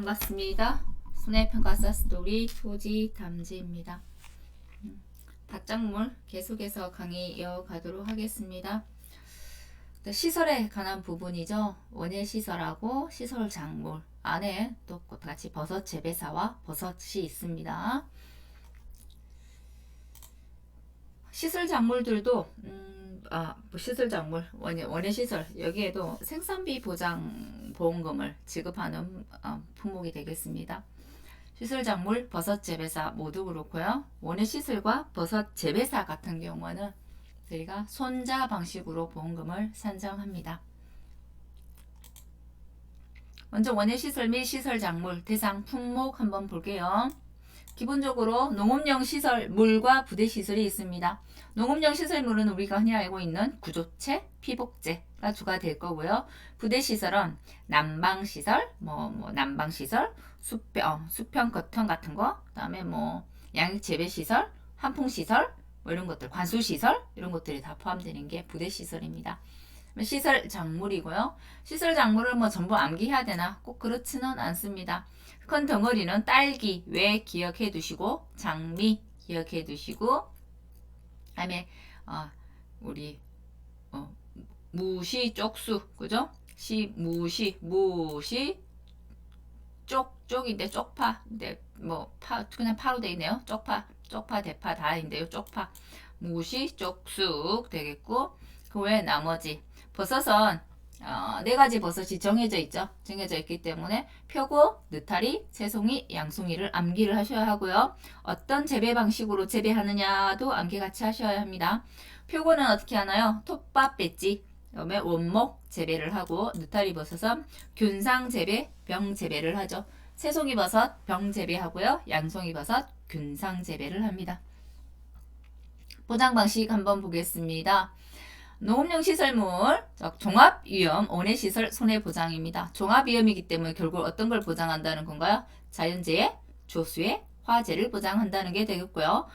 반갑습니다. 손해평가사 스토리 토지 담지입니다. 밭작물 계속해서 강의 이어가도록 하겠습니다. 시설에 관한 부분이죠. 원예시설하고 시설작물 안에 또 같이 버섯 재배사와 버섯이 있습니다. 시설작물들도 시설작물 원예시설 여기에도 생산비 보장 보험금을 지급하는 품목이 되겠습니다. 시설작물 버섯 재배사 모두 그렇고요. 원예시설과 버섯 재배사 같은 경우는 저희가 손자 방식으로 보험금을 산정합니다. 먼저 원예시설 및 시설작물 대상 품목 한번 볼게요. 기본적으로 농업용 시설물과 부대시설이 있습니다. 농업용 시설물은 우리가 흔히 알고 있는 구조체, 피복제가 주가 될 거고요. 부대시설은 난방시설, 난방시설, 수평 거턴 같은 거, 그 다음에 양육재배시설, 한풍시설, 이런 것들, 관수시설, 이런 것들이 다 포함되는 게 부대시설입니다. 시설 작물이고요. 시설 작물을 전부 암기해야 되나? 꼭 그렇지는 않습니다. 큰 덩어리는 딸기, 왜 기억해 두시고, 장미 기억해 두시고, 다음에 우리 무시 쪽수, 그죠? 무시 쪽인데 쪽파, 근데 그냥 파로 돼 있네요. 쪽파, 대파 다인데요. 쪽파, 무시, 쪽쑥 되겠고, 그 외에 나머지 버섯은 4가지 버섯이 정해져 있죠. 정해져 있기 때문에 표고, 느타리, 새송이, 양송이를 암기를 하셔야 하고요. 어떤 재배 방식으로 재배하느냐도 암기 같이 하셔야 합니다. 표고는 어떻게 하나요? 톱밥 배지, 그다음에 원목 재배를 하고, 느타리 버섯은 균상 재배, 병 재배를 하죠. 새송이 버섯 병 재배하고요. 양송이 버섯 균상 재배를 합니다. 포장 방식 한번 보겠습니다. 농업용 시설물, 종합위험, 원예시설 손해보장입니다. 종합위험이기 때문에 결국 어떤 걸 보장한다는 건가요? 자연재해, 조수해, 화재를 보장한다는 게 되겠고요.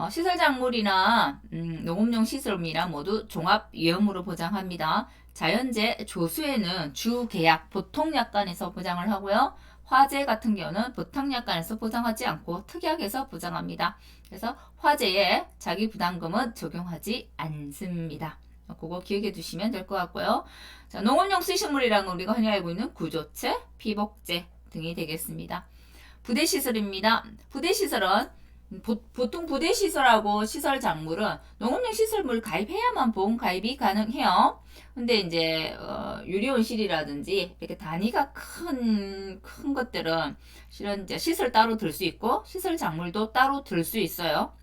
시설작물이나 농업용 시설물이나 모두 종합위험으로 보장합니다. 자연재해, 조수해는 주계약, 보통약관에서 보장을 하고요. 화재 같은 경우는 보통약관에서 보장하지 않고 특약에서 보장합니다. 그래서 화재에 자기 부담금은 적용하지 않습니다. 그거 기억해 두시면 될 것 같고요. 자, 농업용 시설물이라는 건 우리가 흔히 알고 있는 구조체, 피복제 등이 되겠습니다. 부대시설입니다. 부대시설은 보통 부대시설하고 시설작물은 농업용 시설물 가입해야만 보험 가입이 가능해요. 근데 이제 유리온실이라든지 이렇게 단위가 큰 것들은 실은 이제 시설 따로 들 수 있고 시설작물도 따로 들 수 있어요.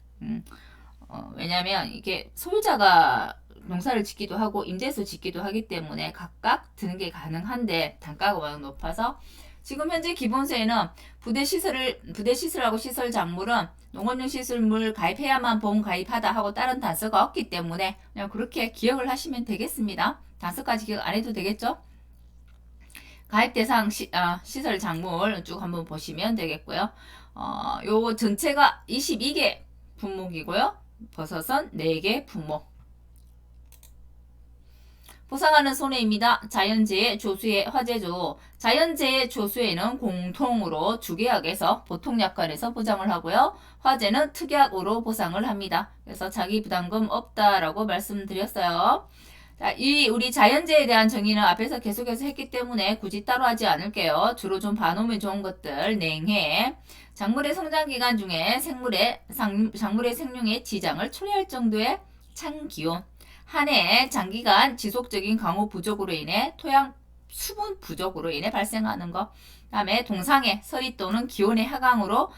왜냐하면 이게 소유자가 농사를 짓기도 하고 임대수 짓기도 하기 때문에 각각 드는 가능한데 단가가 워낙 높아서 지금 현재 기본세에는 부대시설하고 시설작물은 농업용 시설물 가입해야만 보험 가입하다 하고 다른 단서가 없기 때문에 그냥 그렇게 기억을 하시면 되겠습니다. 단서까지 기억 안 해도 되겠죠? 가입 대상 시설작물 쭉 한번 보시면 되겠고요. 요 전체가 22개 품목이고요. 버섯은 4개 품목. 보상하는 손해입니다. 자연재해, 조수해, 화재조. 자연재해, 조수해는 공통으로 주계약에서 보통약관에서 보장을 하고요. 화재는 특약으로 보상을 합니다. 그래서 자기 부담금 없다라고 말씀드렸어요. 자, 우리 자연재해에 대한 정의는 앞에서 계속해서 했기 때문에 굳이 따로 하지 않을게요. 주로 좀 봐놓으면 좋은 것들, 냉해. 작물의 성장기간 중에 작물의 생명에 지장을 초래할 정도의 찬기온. 한 해 장기간 지속적인 강우 부족으로 인해 토양 수분 부족으로 인해 발생하는 것. 다음에 동상해, 서리 또는 기온의 하강으로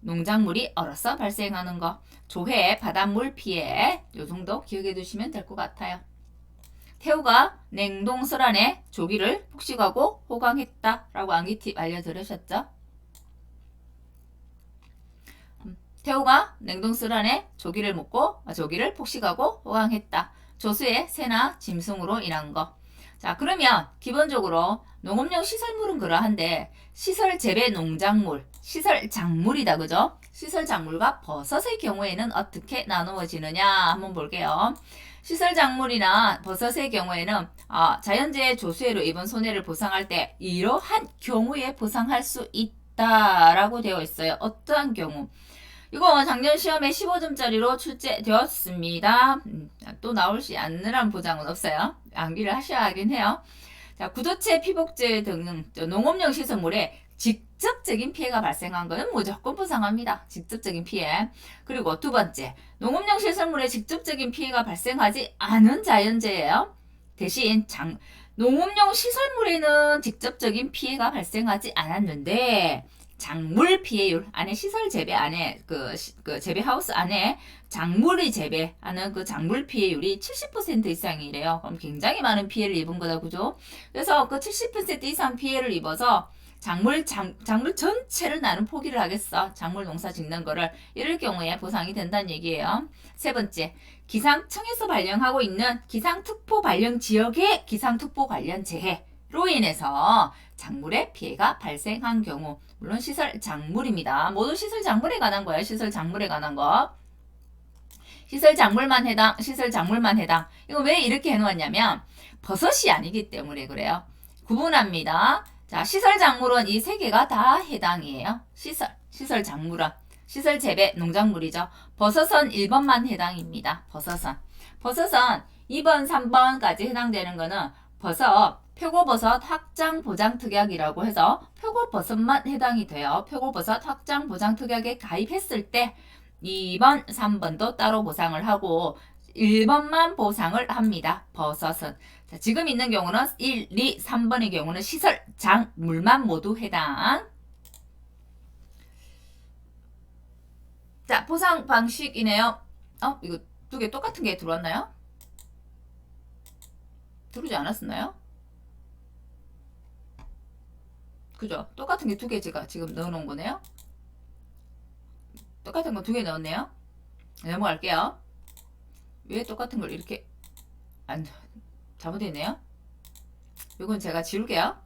농작물이 얼어서 발생하는 것. 조해, 바닷물 피해. 요 정도 기억해 두시면 될 것 같아요. 태우가 냉동설 안에 조기를 폭식하고 호강했다라고 암기팁 알려드렸었죠. 태우가 냉동실 안에 조기를 폭식하고 호강했다. 조수의 새나 짐승으로 인한 거. 자, 그러면 기본적으로 농업용 시설물은 그러한데 시설 재배 농작물, 시설 작물이다. 그죠? 시설 작물과 버섯의 경우에는 어떻게 나누어지느냐 한번 볼게요. 시설작물이나 버섯의 경우에는 자연재해 조수해로 입은 손해를 보상할 때 이러한 경우에 보상할 수 있다라고 되어 있어요. 어떠한 경우? 이거 작년 시험에 15점짜리로 출제되었습니다. 또 나올지 않으란 보장은 없어요. 암기를 하셔야 하긴 해요. 자, 구조체, 피복제 등 농업용 시설물에 직접적인 피해가 발생한 것은 무조건 보상합니다. 직접적인 피해. 그리고 두 번째, 농업용 시설물에 직접적인 피해가 발생하지 않은 자연재해예요. 대신 농업용 시설물에는 직접적인 피해가 발생하지 않았는데 작물 피해율 안에 시설 재배 안에 그 재배 하우스 안에 작물이 재배하는 그 작물 피해율이 70% 이상이래요. 그럼 굉장히 많은 피해를 입은 거다, 그죠? 그래서 그 70% 이상 피해를 입어서 작물 전체를 나는 포기를 하겠어. 작물 농사 짓는 거를. 이럴 경우에 보상이 된다는 얘기예요. 세 번째, 기상청에서 발령하고 있는 기상특보 발령 지역의 기상특보 관련 재해로 인해서 작물에 피해가 발생한 경우, 물론 시설 작물입니다. 모두 시설 작물에 관한 거예요. 시설 작물에 관한 거. 시설 작물만 해당, 시설 작물만 해당. 이거 왜 이렇게 해놓았냐면 버섯이 아니기 때문에 그래요. 구분합니다. 자, 시설 작물은 이 세 개가 다 해당이에요. 시설 작물은 시설 재배 농작물이죠. 버섯은 1번만 해당입니다. 버섯은 2번, 3번까지 해당되는 거는 표고버섯 확장보장특약이라고 해서 표고버섯만 해당이 돼요. 표고버섯 확장보장특약에 가입했을 때 2번, 3번도 따로 보상을 하고 1번만 보상을 합니다. 버섯은. 자, 지금 있는 경우는 1, 2, 3번의 경우는 시설, 작물만 모두 해당. 자, 보상 방식이네요. 이거 두 개 똑같은 게 들어왔나요? 들어오지 않았었나요? 그죠? 똑같은 게 두 개 제가 지금 넣어놓은 거네요. 똑같은 거 두 개 넣었네요. 넘어갈게요. 왜 똑같은 걸 이렇게 잘못되어 있네요. 이건 제가 지울게요.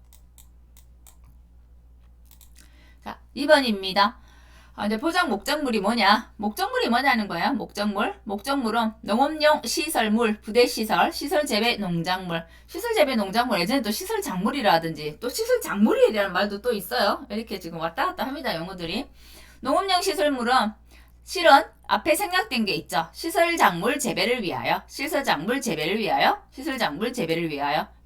자, 2번입니다. 이제 보장 목적물이 뭐냐? 목적물이 뭐냐는 거야. 목적물은 농업용 시설물, 부대시설, 시설재배 농작물. 시설재배 농작물 예전에 또 시설작물이라든지 또 시설작물이라는 말도 또 있어요. 이렇게 지금 왔다 갔다 합니다. 용어들이. 농업용 시설물은 실은 앞에 생략된 게 있죠. 시설작물 재배를 위하여.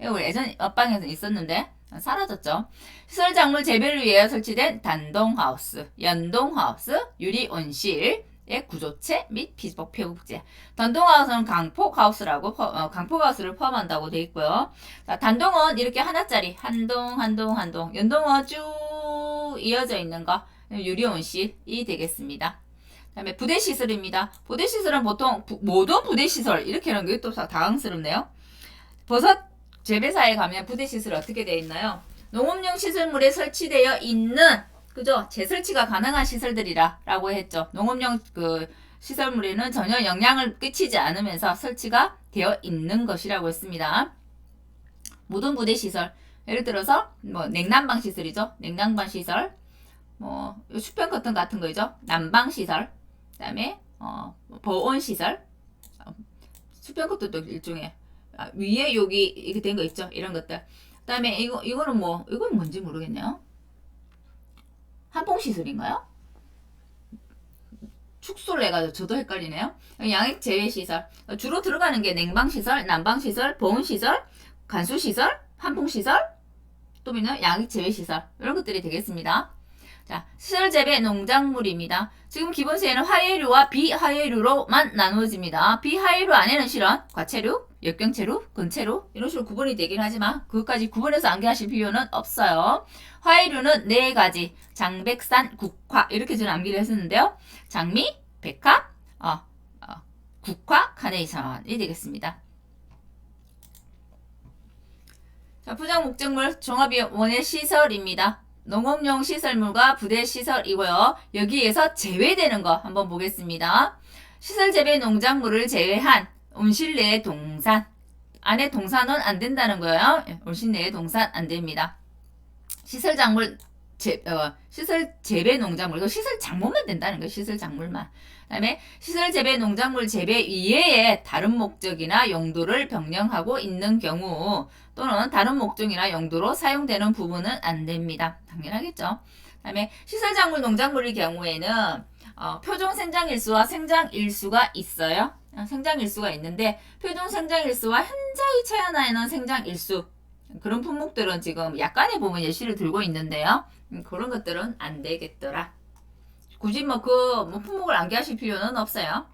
이거 예전 옆방에서 있었는데 사라졌죠. 시설작물 재배를 위하여 설치된 단동하우스, 연동하우스, 유리온실의 구조체 및 피복제. 단동하우스는 강폭하우스를 포함한다고 되어 있고요. 자, 단동은 이렇게 하나짜리 한동. 연동은 쭉 이어져 있는 거 유리온실이 되겠습니다. 다음에 부대시설입니다. 부대시설은 보통 모든 부대시설 이렇게 하는 게 또 당황스럽네요. 버섯 재배사에 가면 부대시설이 어떻게 되어 있나요? 농업용 시설물에 설치되어 있는 그죠? 재설치가 가능한 시설들이라고 했죠. 농업용 시설물에는 전혀 영향을 끼치지 않으면서 설치가 되어 있는 것이라고 했습니다. 모든 부대시설 예를 들어서 냉난방 시설이죠. 냉난방 시설 수평 커튼 같은 거죠. 난방 시설 그 다음에 보온 시설 수평커튼도 일종의 위에 여기 이렇게 된 거 있죠. 이런 것들. 그 다음에 이거는 이건 뭔지 모르겠네요. 한풍시설인가요? 축소를 해가지고 저도 헷갈리네요. 양액 제외시설. 주로 들어가는 게 냉방시설, 난방시설, 보온시설, 간수시설, 한풍시설, 또 있는 양액 제외시설. 이런 것들이 되겠습니다. 자, 시설재배 농작물입니다. 지금 기본세에는 화해류와 비화해류로만 나누어집니다. 비화해류 안에는 실은 과체류, 역경체류, 근체류 이런 식으로 구분이 되긴 하지만 그것까지 구분해서 암기하실 필요는 없어요. 화해류는 네 가지 장백산, 국화 이렇게 저는 암기를 했었는데요. 장미, 백화, 국화, 카네이션이 되겠습니다. 자, 포장 목적물 종합원의 시설입니다. 농업용 시설물과 부대시설이고요. 여기에서 제외되는 거 한번 보겠습니다. 시설재배 농작물을 제외한 온실 내의 동산. 안에 동산은 안 된다는 거예요. 온실 내의 동산 안 됩니다. 시설작물 시설 재배 농작물, 이거 시설 작물만 된다는 거예요. 시설 작물만. 그다음에 시설 재배 농작물 재배 이외에 다른 목적이나 용도를 변경하고 있는 경우 또는 다른 목적이나 용도로 사용되는 부분은 안 됩니다. 당연하겠죠. 그다음에 시설 작물 농작물의 경우에는 표종 생장일수와 생장일수가 있어요. 생장일수가 있는데 표종 생장일수와 현저히 차이나는 생장일수 그런 품목들은 지금 약간의 부분 예시를 들고 있는데요. 그런 것들은 안 되겠더라. 굳이 뭐 품목을 암기하실 필요는 없어요.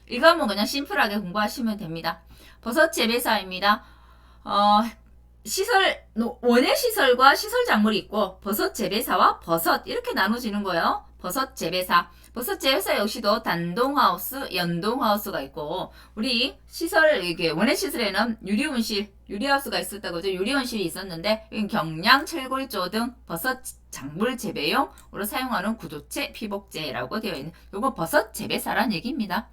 이거는 그냥 심플하게 공부하시면 됩니다. 버섯 재배사입니다. 원예 시설과 시설 작물이 있고 버섯 재배사와 버섯 이렇게 나눠지는 거예요. 버섯 재배사. 버섯 재배사 역시도 단동하우스, 연동하우스가 있고 우리 시설 이게 원예 시설에는 유리하우스가 있었다고 죠. 유리온실이 있었는데 경량, 철골, 조 등 버섯 작물 재배용으로 사용하는 구조체, 피복제라고 되어 있는 요거 버섯 재배사란 얘기입니다.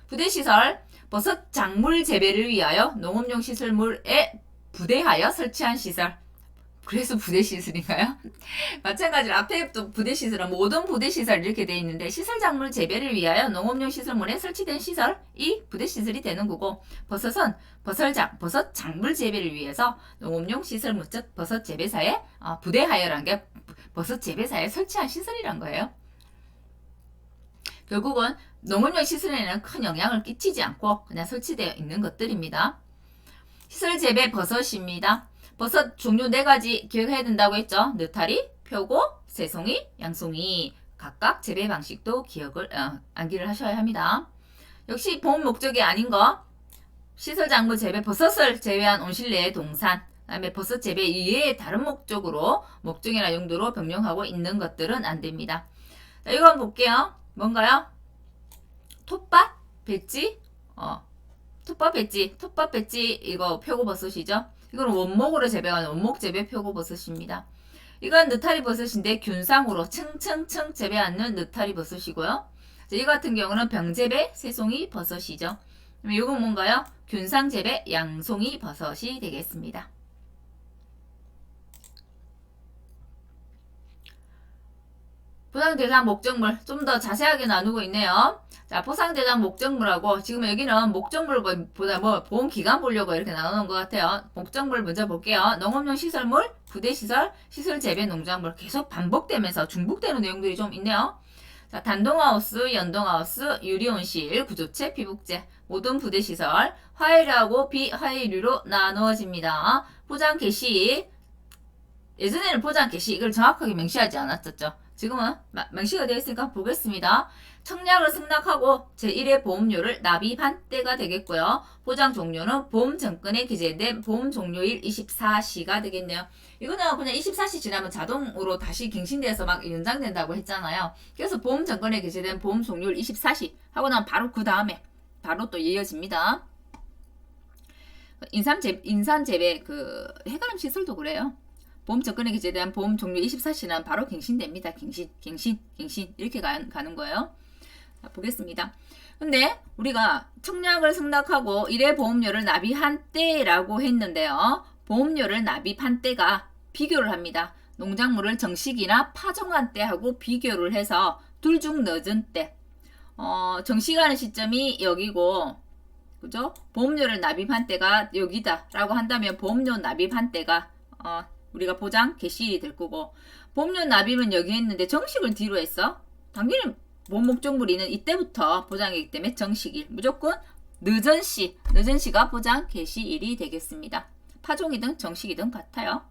부대시설, 버섯 작물 재배를 위하여 농업용 시설물에 부대하여 설치한 시설. 그래서 부대시설인가요? 마찬가지로 앞에 또 부대시설은 모든 부대시설 이렇게 되어 있는데 시설작물 재배를 위하여 농업용 시설물에 설치된 시설이 부대시설이 되는 거고 버섯은 버섯 작물 재배를 위해서 농업용 시설물 즉 버섯 재배사에 부대하여라는 게 버섯 재배사에 설치한 시설이란 거예요. 결국은 농업용 시설에는 큰 영향을 끼치지 않고 그냥 설치되어 있는 것들입니다. 시설 재배 버섯입니다. 버섯 종류 4가지 기억해야 된다고 했죠. 느타리, 표고, 새송이, 양송이 각각 재배 방식도 암기를 하셔야 합니다. 역시 본 목적이 아닌 거 시설 작물 재배 버섯을 제외한 온실내의 동산 그다음에 버섯 재배 이외의 다른 목적이나 용도로 변경하고 있는 것들은 안 됩니다. 자, 이거 한번 볼게요. 뭔가요? 톱밥, 배지, 톱밥 배지 이거 표고버섯이죠. 이건 원목으로 재배하는 원목 재배 표고버섯입니다. 이건 느타리 버섯인데 균상으로 층층층 재배하는 느타리 버섯이고요. 이 같은 경우는 병재배 새송이 버섯이죠. 이건 뭔가요? 균상 재배 양송이 버섯이 되겠습니다. 포상 대상 목적물 좀 더 자세하게 나누고 있네요. 자, 포상 대상 목적물하고 지금 여기는 목적물보다 보험 기간 보려고 이렇게 나누는 것 같아요. 목적물 먼저 볼게요. 농업용 시설물, 부대시설, 시설 재배 농작물 계속 반복되면서 중복되는 내용들이 좀 있네요. 자, 단동하우스, 연동하우스, 유리온실, 구조체, 피복제 모든 부대시설 화해류하고 비화해류로 나누어집니다. 포장 개시 예전에는 포장 개시 이걸 정확하게 명시하지 않았었죠. 지금은 명시가 되어 있으니까 보겠습니다. 청약을 승낙하고 제1회 보험료를 납입한 때가 되겠고요. 보장 종료는 보험 정권에 기재된 보험 종료일 24시가 되겠네요. 이거는 그냥 24시 지나면 자동으로 다시 갱신돼서 막 연장된다고 했잖아요. 그래서 보험 정권에 기재된 보험 종료일 24시 하고 나면 바로 그 다음에 바로 또 이어집니다. 인산재배 해가림 시설도 그래요. 보험 정권에 기재된 보험 종료 24시는 바로 갱신됩니다. 갱신 이렇게 가는 거예요. 자, 보겠습니다. 근데 우리가 청약을 승낙하고 1회 보험료를 납입한 때라고 했는데요. 보험료를 납입한 때가 비교를 합니다. 농작물을 정식이나 파종한 때하고 비교를 해서 둘 중 늦은 때. 정식하는 시점이 여기고 그죠? 보험료를 납입한 때가 여기다라고 한다면 보험료 납입한 때가 우리가 보장 개시일이 될 거고 보험료 납입은 여기 했는데 정식을 뒤로 했어. 당연히 보험 목적물이는 이때부터 보장이기 때문에 정식일 무조건 늦은 시가 보장 개시일이 되겠습니다. 파종이든 정식이든 같아요.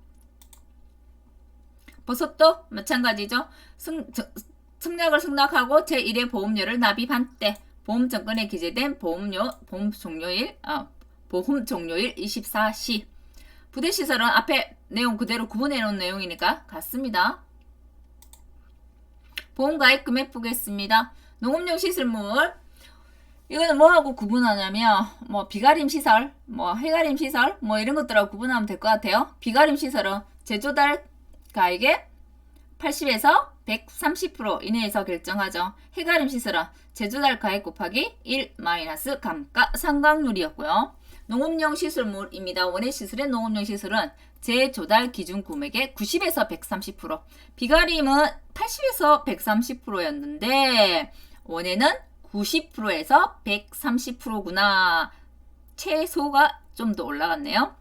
버섯도 마찬가지죠. 청약을 승낙하고 제1회 보험료를 납입한 때 보험 정권에 기재된 보험 종료일 24시. 부대시설은 앞에 내용 그대로 구분해 놓은 내용이니까 같습니다. 보험가입 금액 보겠습니다. 농업용 시설물 이거는 뭐하고 구분하냐면 비가림 시설, 해가림 시설 이런 것들하고 구분하면 될 것 같아요. 비가림 시설은 제조달 가액의 80에서 130% 이내에서 결정하죠. 해가림 시설은 제조달 가액 곱하기 1 마이너스 감가 상각률이었고요. 농업용 시설물입니다. 원예 시설의 농업용 시설은 재조달 기준 금액의 90에서 130%, 비가림은 80에서 130%였는데 원에는 90%에서 130%구나. 최소가 좀 더 올라갔네요.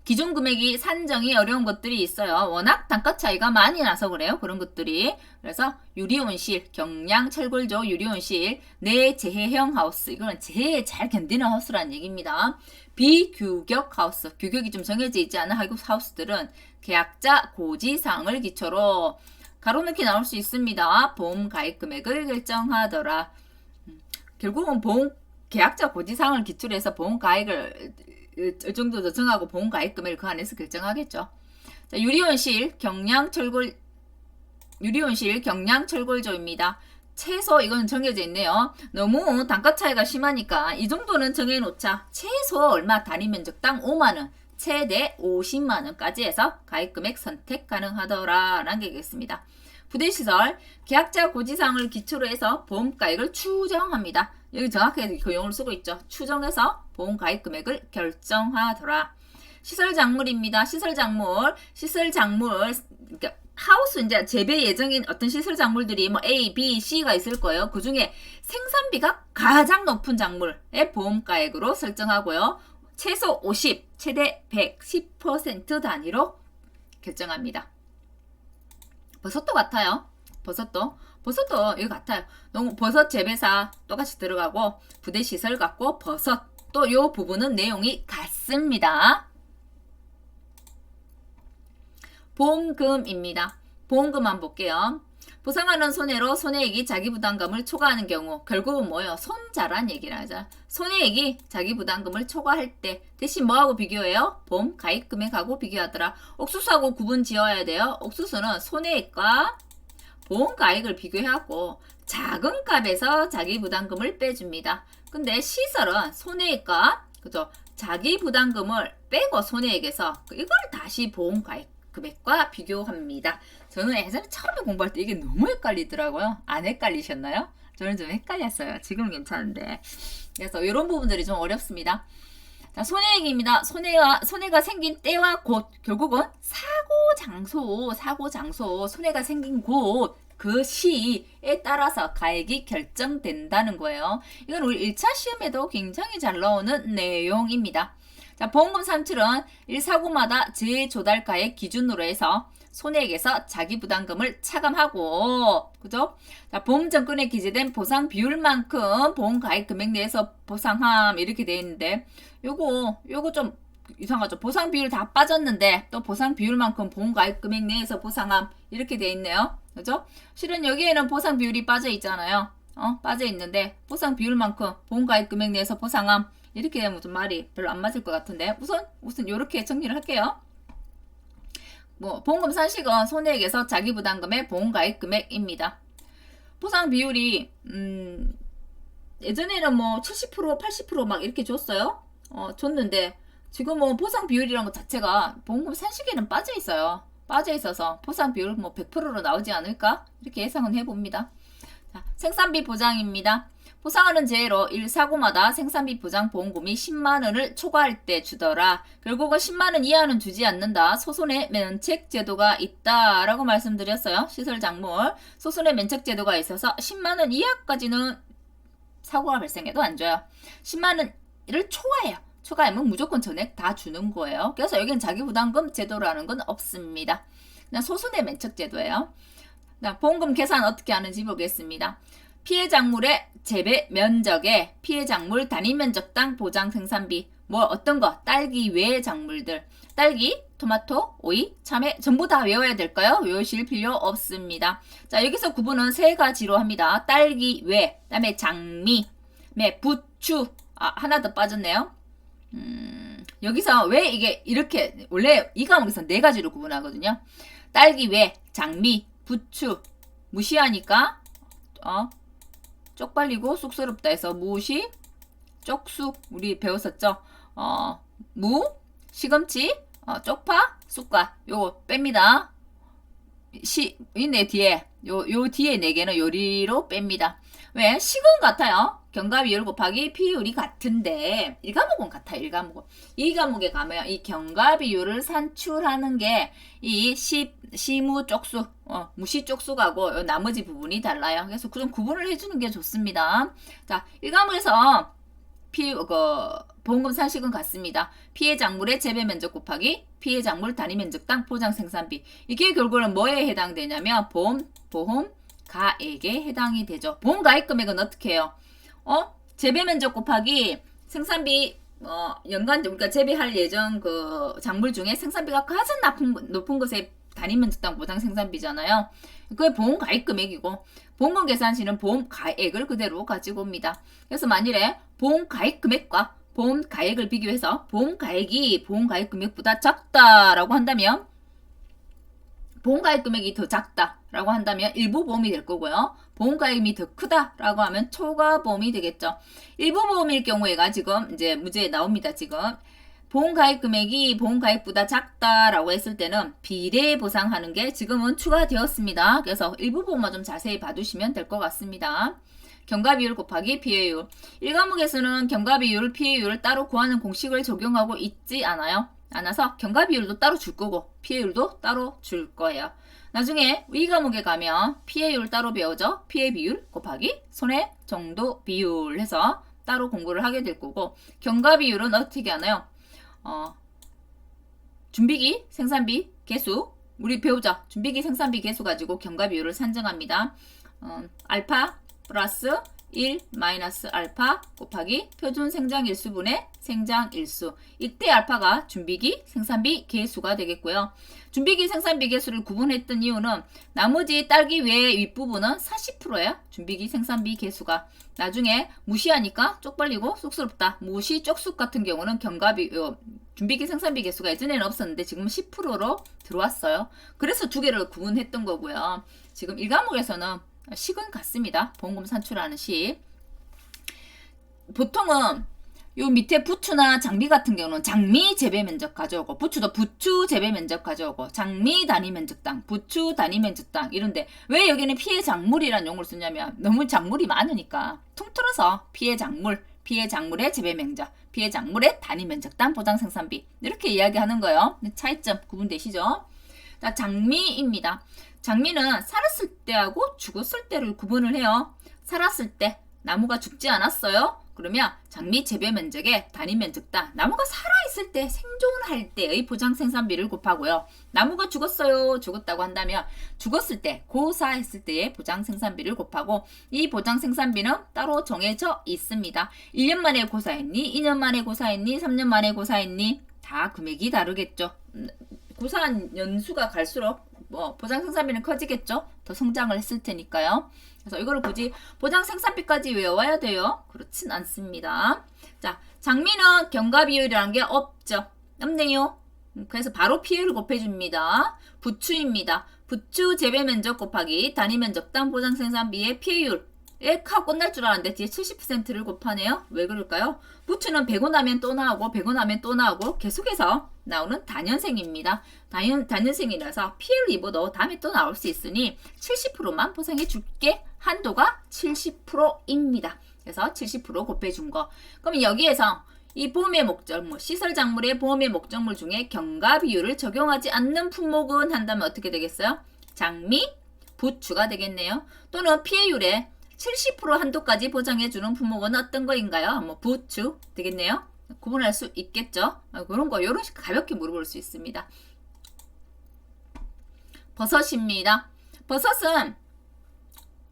기준 금액이 산정이 어려운 것들이 있어요. 워낙 단가 차이가 많이 나서 그래요. 그런 것들이. 그래서 유리온실, 경량 철골조 유리온실, 내재해형 하우스. 이거는 재해에 잘 견디는 하우스라는 얘기입니다. 비규격 하우스. 규격이 좀 정해져 있지 않은 하우스들은 계약자 고지사항을 기초로 가로넣기 나올 수 있습니다. 보험 가입 금액을 결정하더라. 결국은 계약자 고지사항을 기초로 해서 보험 가입을 이 정도 더 정하고 보험 가입 금액을 그 안에서 결정하겠죠. 자, 유리온실 경량 철골조입니다. 최소 이건 정해져 있네요. 너무 단가 차이가 심하니까 이 정도는 정해놓자. 최소 얼마 단위 면적당 5만원, 최대 50만원까지 해서 가입 금액 선택 가능하더라 라는 게 있겠습니다. 부대시설 계약자 고지사항을 기초로 해서 보험 가입을 추정합니다. 여기 정확하게 그 용어를 쓰고 있죠. 추정해서 보험 가입 금액을 결정하더라. 시설작물입니다. 시설작물, 그러니까 하우스 이제 재배 예정인 어떤 시설작물들이 뭐 A, B, C가 있을 거예요. 그 중에 생산비가 가장 높은 작물의 보험 가액으로 설정하고요. 최소 50, 최대 100, 10% 단위로 결정합니다. 버섯도 같아요. 버섯도 이거 같아요. 너무 버섯 재배사 똑같이 들어가고 부대 시설 같고 버섯 또 요 부분은 내용이 같습니다. 보험금입니다. 보험금 한번 볼게요. 보상하는 손해로 손해액이 자기 부담금을 초과하는 경우 결국은 뭐예요? 손자란 얘기를 하자. 손해액이 자기 부담금을 초과할 때 대신 뭐하고 비교해요? 보험 가입 금액하고 비교하더라. 옥수수하고 구분 지어야 돼요. 옥수수는 손해액과 보험 가입을 비교해갖고 작은 값에서 자기 부담금을 빼줍니다. 근데 시설은 손해액과 그죠? 자기 부담금을 빼고 손해액에서 이걸 다시 보험 가입 금액과 비교합니다. 저는 예전에 처음에 공부할 때 이게 너무 헷갈리더라고요. 안 헷갈리셨나요? 저는 좀 헷갈렸어요. 지금은 괜찮은데. 그래서 이런 부분들이 좀 어렵습니다. 자, 손해액입니다. 손해가 생긴 때와 곳, 결국은 사고 장소, 손해가 생긴 곳, 그 시에 따라서 가액이 결정된다는 거예요. 이건 우리 1차 시험에도 굉장히 잘 나오는 내용입니다. 자, 보험금 산출은 1사고마다 재조달가액 기준으로 해서 손해액에서 자기 부담금을 차감하고, 그죠? 자, 보험증권에 기재된 보상 비율만큼 보험 가입 금액 내에서 보상함 이렇게 돼 있는데, 요거 좀 이상하죠? 보상 비율 다 빠졌는데 또 보상 비율만큼 보험 가입 금액 내에서 보상함 이렇게 돼 있네요. 그죠? 실은 여기에는 보상 비율이 빠져 있잖아요. 빠져 있는데 보상 비율만큼 보험 가입 금액 내에서 보상함 이렇게 되면 좀 말이 별로 안 맞을 것 같은데 우선 이렇게 정리를 할게요. 뭐 보험금 산식은 손해액에서 자기 부담금의 보험 가입 금액입니다. 보상 비율이 예전에는 뭐 70%, 80% 이렇게 줬어요. 줬는데 지금 뭐 보상 비율이라는 것 자체가 보험금 산식에는 빠져 있어요. 빠져 있어서 보상 비율 뭐 100%로 나오지 않을까 이렇게 예상은 해봅니다. 자, 생산비 보장입니다. 보상하는 제외로 1사고마다 생산비 보장 보험금이 10만원을 초과할 때 주더라. 결국은 10만원 이하는 주지 않는다. 소손해 면책 제도가 있다라고 말씀드렸어요. 시설작물 소손해 면책 제도가 있어서 10만원 이하까지는 사고가 발생해도 안 줘요. 10만원을 초과해요. 초과하면 무조건 전액 다 주는 거예요. 그래서 여기는 자기부담금 제도라는 건 없습니다. 그냥 소손해 면책 제도예요. 보험금 계산 어떻게 하는지 보겠습니다. 피해 작물의 재배 면적에 피해 작물 단위 면적당 보장 생산비 뭐 어떤 거 딸기 외 작물들 딸기, 토마토, 오이, 참외 전부 다 외워야 될까요? 외우실 필요 없습니다. 자, 여기서 구분은 세 가지로 합니다. 딸기 외, 그다음에 장미, 부추 하나 더 빠졌네요. 여기서 왜 이게 이렇게 원래 이 과목에서 네 가지로 구분하거든요. 딸기 외, 장미, 부추 무시하니까 쪽팔리고 쑥스럽다 해서 무시, 쪽쑥 우리 배웠었죠. 무, 시금치, 쪽파, 쑥과 요거 뺍니다. 있네 뒤에 요 뒤에 네 개는 요리로 뺍니다. 왜? 식은 같아요. 경과비율 곱하기 피율이 같은데 1과목은 같아요. 1과목은. 2과목에 가면 이 경과비율을 산출하는 게 이 시무 쪽수, 무시 쪽수하고 나머지 부분이 달라요. 그래서 좀 구분을 해주는 게 좋습니다. 자, 1과목에서 보험금 산식은 같습니다. 피해 작물의 재배 면적 곱하기 피해 작물 단위 면적당 보장 생산비. 이게 결국은 뭐에 해당되냐면 보험 가액에 해당이 되죠. 보험 가액 금액은 어떻게 해요? 재배 면적 곱하기 생산비 연간 우리가 재배할 예정 그 작물 중에 생산비가 가장 높은 것의 단위 면적당 보장 생산비잖아요. 그게 보험 가액 금액이고 보험금 계산시는 보험 가액을 그대로 가지고 옵니다. 그래서 만일에 보험 가액 금액과 보험 가액을 비교해서 보험 가액이 보험 가액 금액보다 작다라고 한다면 보험 가액 금액이 더 작다라고 한다면 일부 보험이 될 거고요. 보험 가액이 더 크다라고 하면 초과 보험이 되겠죠. 일부 보험일 경우에가 지금 이제 문제에 나옵니다. 지금 보험 가액 금액이 보험 가액보다 작다라고 했을 때는 비례 보상하는 게 지금은 추가되었습니다. 그래서 일부 보험만 좀 자세히 봐두시면 될 것 같습니다. 경과비율 곱하기 피해율. 1과목에서는 경과비율, 피해율을 따로 구하는 공식을 적용하고 있지 않아서 경과비율도 따로 줄 거고 피해율도 따로 줄 거예요. 나중에 2과목에 가면 피해율 따로 배우죠. 피해비율 곱하기 손해 정도 비율 해서 따로 공부를 하게 될 거고 경과비율은 어떻게 하나요? 준비기 생산비 개수 우리 배우죠. 준비기 생산비 개수 가지고 경과비율을 산정합니다. 알파 플러스 1 마이너스 알파 곱하기 표준 생장일수분의 생장일수. 이때 알파가 준비기 생산비 개수가 되겠고요. 준비기 생산비 개수를 구분했던 이유는 나머지 딸기 외의 윗부분은 40%예요. 준비기 생산비 개수가. 나중에 무시하니까 쪽팔리고 쑥스럽다. 무시 쪽쑥 같은 경우는 준비기 생산비 개수가 예전에는 없었는데 지금 10%로 들어왔어요. 그래서 두 개를 구분했던 거고요. 지금 1과목에서는 식은 같습니다. 보험금 산출하는 식. 보통은 요 밑에 부추나 장미 같은 경우는 장미 재배 면적 가져오고 부추도 부추 재배 면적 가져오고 장미 단위 면적당, 부추 단위 면적당 이런데 왜 여기는 피해 작물이라는 용어를 쓰냐면 너무 작물이 많으니까 통틀어서 피해 작물의 재배 면적, 피해 작물의 단위 면적당 보장 생산비 이렇게 이야기하는 거예요. 차이점 구분되시죠? 자, 장미입니다. 장미는 살았을 때하고 죽었을 때를 구분을 해요. 살았을 때 나무가 죽지 않았어요. 그러면 장미 재배 면적의 단위 면적당 나무가 살아있을 때 생존할 때의 보장 생산비를 곱하고요. 나무가 죽었다고 한다면 죽었을 때 고사했을 때의 보장 생산비를 곱하고 이 보장 생산비는 따로 정해져 있습니다. 1년 만에 고사했니? 2년 만에 고사했니? 3년 만에 고사했니? 다 금액이 다르겠죠. 고사한 연수가 갈수록 보장 생산비는 커지겠죠. 더 성장을 했을 테니까요. 그래서 이거를 굳이 보장 생산비까지 외워야 돼요. 그렇진 않습니다. 자, 장미는 경과비율이라는 게 없네요. 그래서 바로 피해를 곱해줍니다. 부추입니다. 부추 재배 면적 곱하기 단위 면적당 보장 생산비의 피해율. 하고 끝날 줄 알았는데 뒤에 70%를 곱하네요. 왜 그럴까요? 부추는 100원 하면 또 나오고 100원 하면 또 나오고 계속해서 나오는 단연생입니다. 단연생이라서 피해를 입어도 다음에 또 나올 수 있으니 70%만 보상해 줄게. 한도가 70%입니다. 그래서 70% 곱해준 거. 그럼 여기에서 이 보험의 목적물, 시설작물의 보험의 목적물 중에 경과비율을 적용하지 않는 품목은 한다면 어떻게 되겠어요? 장미, 부추가 되겠네요. 또는 피해율에 70% 한도까지 보장해주는 품목은 어떤 거인가요? 부추 되겠네요. 구분할 수 있겠죠. 그런 거 이런 식 가볍게 물어볼 수 있습니다. 버섯입니다. 버섯은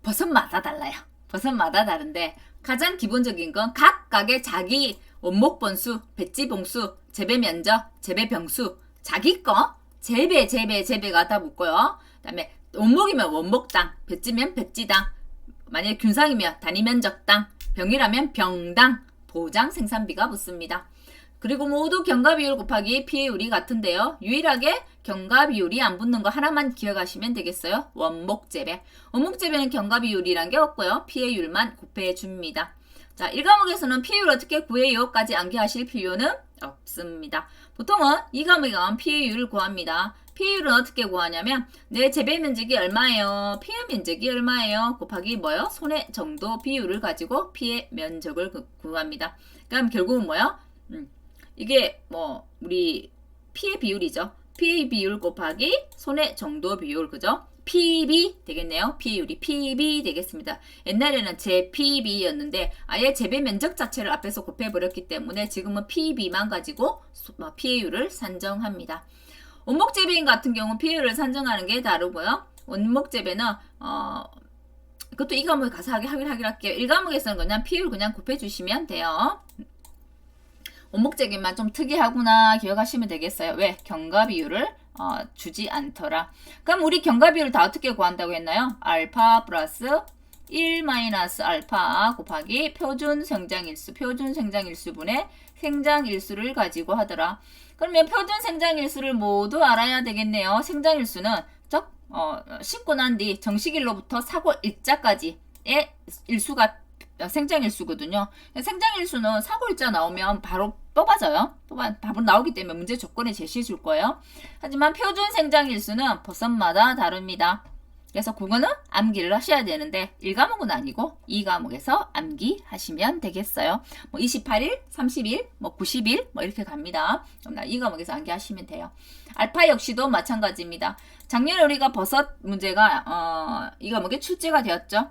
버섯마다 달라요. 버섯마다 다른데 가장 기본적인 건 각각의 자기 원목 번수, 배지 봉수, 재배 면적, 재배 병수, 자기 거 재배가 다 붙고요. 그다음에 원목이면 원목당, 배지면 배지당, 만약에 균상이면 단위 면적당, 병이라면 병당, 보장 생산비가 붙습니다. 그리고 모두 경과비율 곱하기 피해율이 같은데요. 유일하게 경과비율이 안 붙는 거 하나만 기억하시면 되겠어요. 원목재배. 원목재배는 경과비율이란 게 없고요. 피해율만 곱해줍니다. 자, 1과목에서는 피해율 어떻게 구해요?까지 암기하실 필요는 없습니다. 보통은 2과목에 가면 피해율을 구합니다. 피해율은 어떻게 구하냐면 내 재배 면적이 얼마예요? 피해 면적이 얼마예요? 곱하기 뭐요? 손해 정도 비율을 가지고 피해 면적을 구합니다. 그럼 결국은 뭐요? 이게 뭐 우리 피해 비율이죠. 피해 비율 곱하기 손해 정도 비율, 그죠? PB 되겠네요. 피해율이 PB 되겠습니다. 옛날에는 제 PB였는데 아예 재배 면적 자체를 앞에서 곱해버렸기 때문에 지금은 PB만 가지고 피해율을 산정합니다. 원목 재배인 같은 경우 피해율을 산정하는 게 다르고요. 원목 재배는 그것도 이 과목에 가서 확인할게요. 1과목에서는 그냥 피해율 그냥 곱해주시면 돼요. 원목 재배만 좀 특이하구나 기억하시면 되겠어요. 왜? 경과 비율을 주지 않더라. 그럼 우리 경과 비율을 다 어떻게 구한다고 했나요? 알파 플러스 1 마이너스 알파 곱하기 표준 생장일수, 표준 생장일수분의 생장일수를 가지고 하더라. 그러면 표준 생장일수를 모두 알아야 되겠네요. 생장일수는 씻고 난 뒤 정식일로부터 사고 일자까지의 일수가 생장일수거든요. 생장일수는 사고 일자 나오면 바로 뽑아져요. 바로 나오기 때문에 문제 조건에 제시해 줄 거예요. 하지만 표준 생장일수는 버섯마다 다릅니다. 그래서 그거는 암기를 하셔야 되는데 1과목은 아니고 2과목에서 암기하시면 되겠어요. 뭐 28일, 30일, 뭐 90일 뭐 이렇게 갑니다. 그럼 2과목에서 암기하시면 돼요. 알파 역시도 마찬가지입니다. 작년에 우리가 버섯 문제가 2과목에 출제가 되었죠.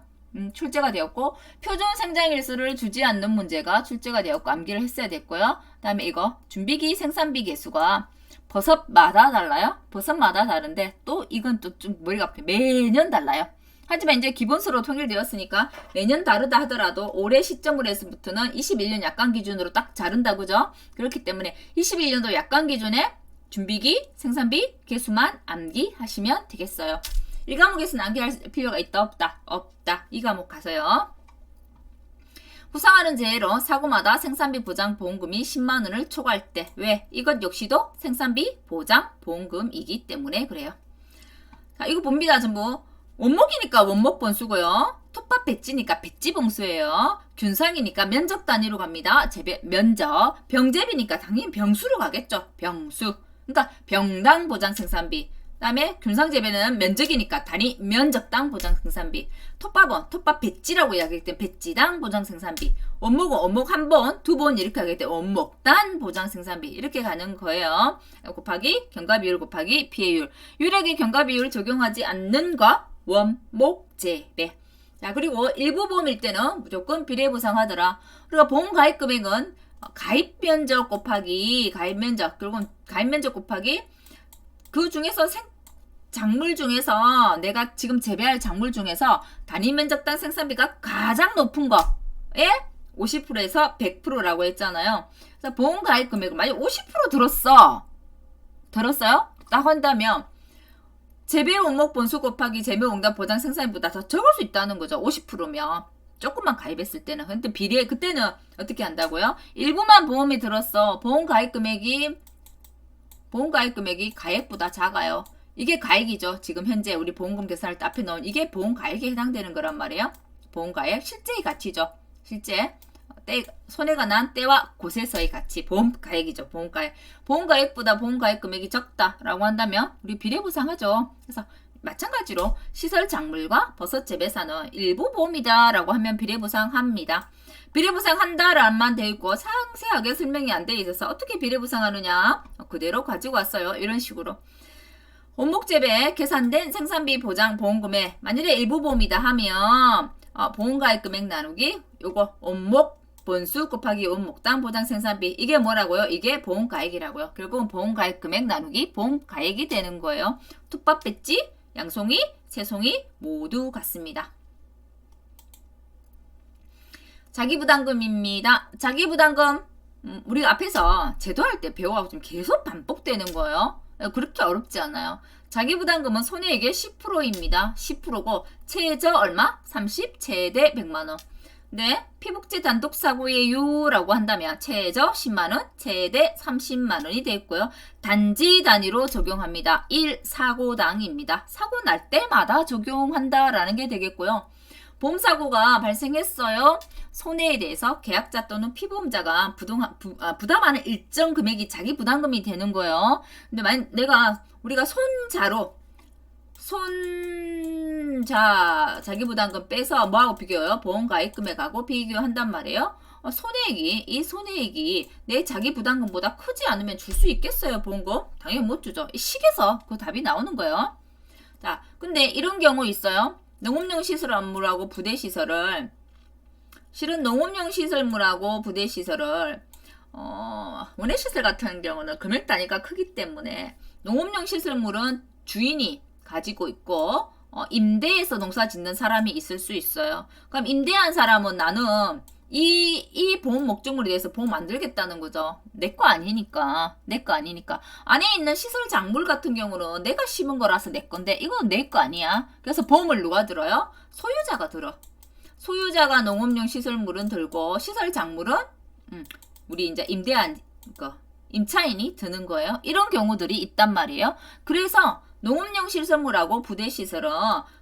출제가 되었고 표준 생장일수를 주지 않는 문제가 출제가 되었고 암기를 했어야 됐고요. 그 다음에 이거 준비기 생산비 개수가 버섯마다 달라요. 버섯마다 다른데 또 이건 또 좀 머리가 아프게 매년 달라요. 하지만 이제 기본수로 통일되었으니까 매년 다르다 하더라도 올해 시점으로 해서부터는 21년 약관 기준으로 딱 자른다 그죠? 그렇기 때문에 21년도 약관 기준에 준비기 생산비 개수만 암기하시면 되겠어요. 1과목에서는 암기할 필요가 있다 없다? 없다. 2과목 가서요. 구상하는 재해로 사고마다 생산비 보장 보험금이 10만원을 초과할 때 왜? 이것 역시도 생산비 보장 보험금이기 때문에 그래요. 자, 이거 봅니다. 전부 원목이니까 원목 번수고요. 톱밥 배지니까 배지 봉수예요. 균상이니까 면적 단위로 갑니다. 재배 면적. 병재비니까 당연히 병수로 가겠죠. 병수. 그러니까 병당 보장 생산비. 그다음에 균상재배는 면적이니까 단위 면적당 보장 생산비. 톱밥은 톱밥 배지라고 이야기할 때 배지당 보장 생산비. 원목은 원목 한 번, 두 번 이렇게 하게 때 원목단 보장 생산비 이렇게 가는 거예요. 곱하기 경과비율 곱하기 피해율. 유일하게 경과비율 적용하지 않는 거 원목 재배. 자, 그리고 일부 보험일 때는 무조건 비례보상하더라. 그리고 보험 가입 금액은 가입 면적 곱하기 가입 면적, 그리고 가입 면적 곱하기 그 중에서 작물 중에서 내가 지금 재배할 작물 중에서 단위 면적당 생산비가 가장 높은 거에 50%에서 100%라고 했잖아요. 그래서 보험 가입 금액을 만약 50% 들었어요? 딱 한다면 재배 원목 본수 곱하기 재배 원당 보장 생산비보다 더 적을 수 있다는 거죠. 50%면 조금만 가입했을 때는. 근데 비례 그때는 어떻게 한다고요? 일부만 보험이 들었어. 보험 가입 금액이 가액보다 작아요. 이게 가액이죠. 지금 현재 우리 보험금 계산할 때 앞에 넣은 이게 보험 가액에 해당되는 거란 말이에요. 보험 가액 실제의 가치죠. 실제 손해가 난 때와 곳에서의 가치 보험 가액이죠. 보험 가액. 보험 가액보다 보험 가액 금액이 적다라고 한다면 우리 비례보상하죠. 그래서 마찬가지로 시설 작물과 버섯 재배사는 일부 보험이다라고 하면 비례보상합니다. 비례보상한다라는 만 되어 있고 상세하게 설명이 안 되어 있어서 어떻게 비례보상하느냐 그대로 가지고 왔어요. 이런 식으로. 원목재배 계산된 생산비 보장 보험금액 만일에 일부 보험이다 하면 보험가입 금액 나누기 요거 원목 본수 곱하기 원목당 보장 생산비 이게 뭐라고요? 이게 보험가액이라고요. 결국은 보험가액 금액 나누기 보험가액이 되는 거예요. 톱밥 배지, 양송이, 새송이 모두 같습니다. 자기부담금입니다. 자기부담금 우리가 앞에서 제도할 때 배워가고 좀 계속 반복되는 거예요. 그렇게 어렵지 않아요. 자기부담금은 손해액의 10%입니다. 10%고 최저 얼마? 30, 최대 100만원. 네, 피복제 단독사고예요라고 한다면 최저 10만원, 최대 30만원이 되겠고요. 단지 단위로 적용합니다. 1사고당입니다. 사고 날 때마다 적용한다라는 게 되겠고요. 보험사고가 발생했어요. 손해에 대해서 계약자 또는 피보험자가 부담하는 일정 금액이 자기 부담금이 되는 거예요. 근데 만약 내가 우리가 자기 부담금 빼서 뭐하고 비교해요? 보험 가입금액하고 비교한단 말이에요. 이 손해액이 내 자기 부담금보다 크지 않으면 줄 수 있겠어요, 보험금? 당연히 못 주죠. 이 식에서 그 답이 나오는 거예요. 자, 근데 이런 경우 있어요. 농업용 시설 업무라고 부대 시설을, 실은 농업용 시설물하고 부대 시설을, 원예 시설 같은 경우는 금액 단위가 크기 때문에 농업용 시설물은 주인이 가지고 있고, 임대해서 농사 짓는 사람이 있을 수 있어요. 그럼 임대한 사람은 나는 이 보험 목적물에 대해서 보험 안 들겠다는 거죠. 내 거 아니니까. 안에 있는 시설 작물 같은 경우는 내가 심은 거라서 내 건데 이건 내 거 아니야. 그래서 보험을 누가 들어요? 소유자가 들어. 소유자가 농업용 시설물은 들고 시설 작물은 우리 이제 임대한 거 임차인이 드는 거예요. 이런 경우들이 있단 말이에요. 그래서 농업용 시설물하고 부대 시설은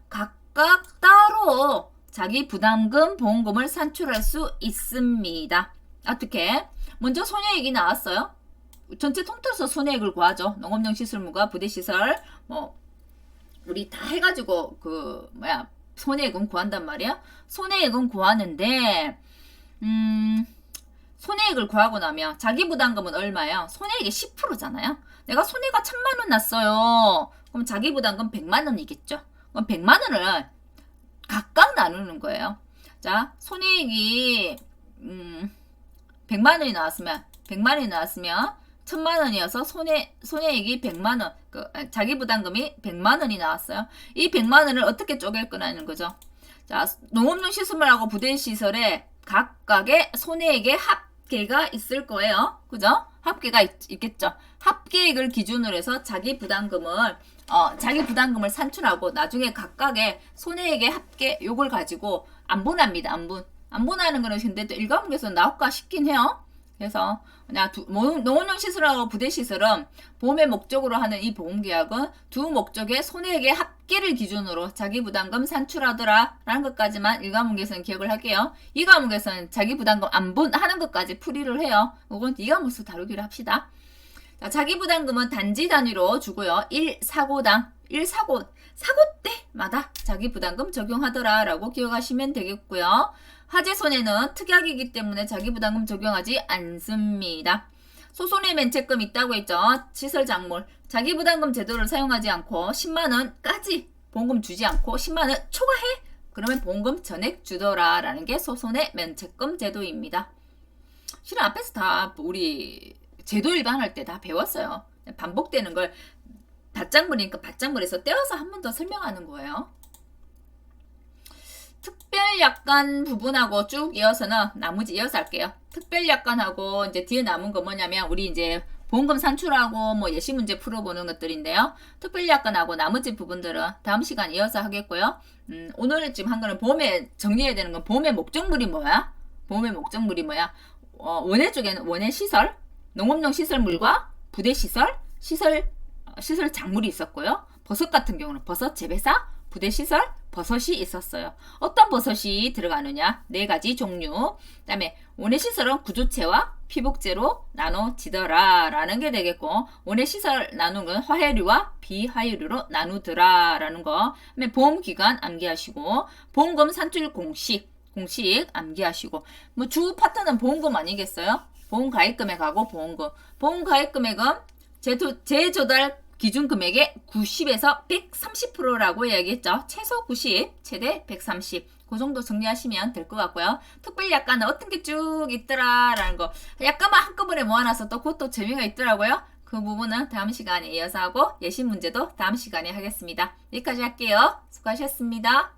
각각 따로 자기 부담금 보험금을 산출할 수 있습니다. 어떻게? 먼저 손해액이 나왔어요. 전체 통틀어서 손해액을 구하죠. 농업용 시설물과 부대 시설 우리 다 해가지고 손해액은 구한단 말이야. 손해액은 구하는데 손해액을 구하고 나면 자기 부담금은 얼마예요? 손해액이 10%잖아요. 내가 손해가 1000만 원 났어요. 그럼 자기 부담금 100만 원이겠죠. 그럼 100만 원을 각각 나누는 거예요. 자, 손해액이 100만 원이 나왔으면 1000만 원이어서 손해액이 100만 원, 자기 부담금이 100만 원이 나왔어요. 이 100만 원을 어떻게 쪼갤 거냐는 거죠. 자, 농업용 시설물하고 부대 시설에 각각의 손해액의 합계가 있을 거예요. 그죠? 합계가 있겠죠. 합계액을 기준으로 해서 자기 부담금을 산출하고 나중에 각각의 손해액의 합계 요걸 가지고 안분합니다. 안분하는 거는 근데 또 일과목에서 나올까 싶긴 해요. 그래서 농업용 시설하고 부대 시설은 보험의 목적으로 하는 이 보험계약은 두 목적의 손해액의 합계를 기준으로 자기 부담금 산출하더라 라는 것까지만 1과목에서는 기억을 할게요. 2과목에서는 자기 부담금 안분하는 것까지 풀이를 해요. 이건 2과목에서 다루기로 합시다. 자, 자기 부담금은 단지 단위로 주고요. 1사고 때마다 자기 부담금 적용하더라 라고 기억하시면 되겠고요. 화재 손해는 특약이기 때문에 자기 부담금 적용하지 않습니다. 소손해 면책금 있다고 했죠. 시설 작물 자기 부담금 제도를 사용하지 않고 10만 원까지 보험금 주지 않고 10만 원 초과해? 그러면 보험금 전액 주더라 라는 게 소손해 면책금 제도입니다. 실은 앞에서 다 우리 제도 일반할 때 다 배웠어요. 반복되는 걸 밭작물이니까 밭작물에서 떼어서 한 번 더 설명하는 거예요. 특별약관 부분하고 쭉 이어서는 나머지 이어서 할게요. 특별약관하고 이제 뒤에 남은 거 뭐냐면 우리 이제 보험금 산출하고 예시 문제 풀어보는 것들인데요. 특별약관하고 나머지 부분들은 다음 시간 이어서 하겠고요. 오늘 지금 한 거는 보험에 정리해야 되는 건 보험의 목적물이 뭐야? 원예 쪽에는 원예 시설, 농업용 시설물과 부대 시설, 시설 작물이 있었고요. 버섯 같은 경우는 버섯 재배사, 부대 시설, 버섯이 있었어요. 어떤 버섯이 들어가느냐? 4가지 종류. 그 다음에 원예시설은 구조체와 피복제로 나눠지더라 라는 게 되겠고, 원예시설 나누는 건 화해류와 비화해류로 나누더라 라는 거. 그다음에 보험기간 암기하시고, 보험금 산출 공식 암기하시고, 주 파트는 보험금 아니겠어요? 보험 가입금액하고 보험금. 보험 가입금액은 재조달 기준 금액의 90에서 130%라고 이야기했죠. 최소 90, 최대 130. 그 정도 정리하시면 될 것 같고요. 특별히 약간은 어떤 게 쭉 있더라라는 거. 약간만 한꺼번에 모아놔서 또 그것도 재미가 있더라고요. 그 부분은 다음 시간에 이어서 하고 예시 문제도 다음 시간에 하겠습니다. 여기까지 할게요. 수고하셨습니다.